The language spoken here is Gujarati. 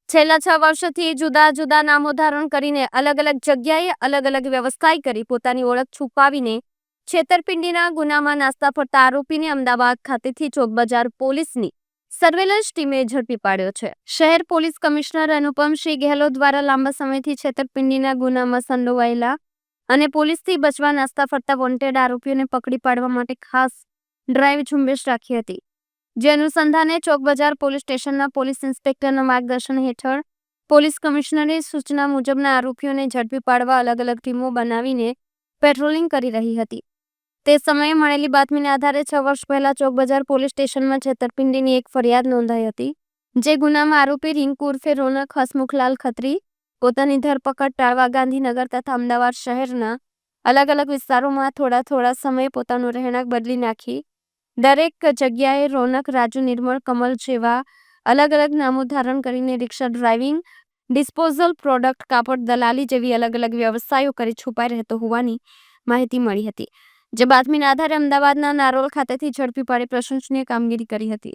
છેલ્લા 6 વર્ષોથી જુદા જુદા નામો ધારણ કરીને અલગ અલગ જગ્યાએ અલગ અલગ વ્યવસાય કરી પોતાની ઓળખ છુપાવીને છેતરપિંડીના ગુનામાં નાસ્તા ફરતા આરોપીને અમદાવાદ ખાતેથી ચોકબજાર પોલીસની સર્વેલન્સ ટીમે ઝડપી પાડ્યો છે. શહેર પોલીસ કમિશનર અનુપમસિંહ ગેહલોત દ્વારા લાંબા સમયથી છેતરપિંડીના ગુનામાં સંડોવાયેલા અને પોલીસથી બચવા નાસ્તા ફરતા વોન્ટેડ આરોપીઓને પકડી પાડવા માટે ખાસ ડ્રાઈવ ઝુંબેશ રાખી હતી. જે અનુસંધાને ચોકબજાર પોલીસ સ્ટેશનના પોલીસ ઇન્સ્પેક્ટરના માર્ગદર્શન હેઠળ પોલીસ કમિશનરની સૂચના મુજબના આરોપીઓને ઝડપી પાડવા અલગ અલગ ટીમો બનાવીને પેટ્રોલિંગ કરી રહી હતી. તે સમયે મળેલી બાતમીના આધારે 6 વર્ષ પહેલા ચોકબજાર પોલીસ સ્ટેશનમાં છેતરપિંડીની એક ફરિયાદ નોંધાઈ હતી. જે ગુનામાં આરોપી રિંકુ ઉર્ફે રોનક હસમુખલાલ ખત્રી પોતાની ધરપકડ ટાળવા ગાંધીનગર તથા અમદાવાદ શહેરના અલગ અલગ વિસ્તારોમાં થોડા સમયે પોતાનું રહેણાંક બદલી નાખી દરેક જગ્યાએ રોનક, રાજુ, નિર્મળ, કમલ જેવા અલગ અલગ નામો ધારણ કરીને રિક્ષા ડ્રાઇવિંગ, ડિસ્પોઝલ પ્રોડક્ટ, કાપડ દલાલી જેવી અલગ અલગ વ્યવસાયો કરી છુપાઈ રહેતો હોવાની માહિતી મળી હતી. જે બાતમીના આધારે અમદાવાદના નારોલ ખાતેથી ઝડપી પાડી પ્રશંસનીય કામગીરી કરી હતી.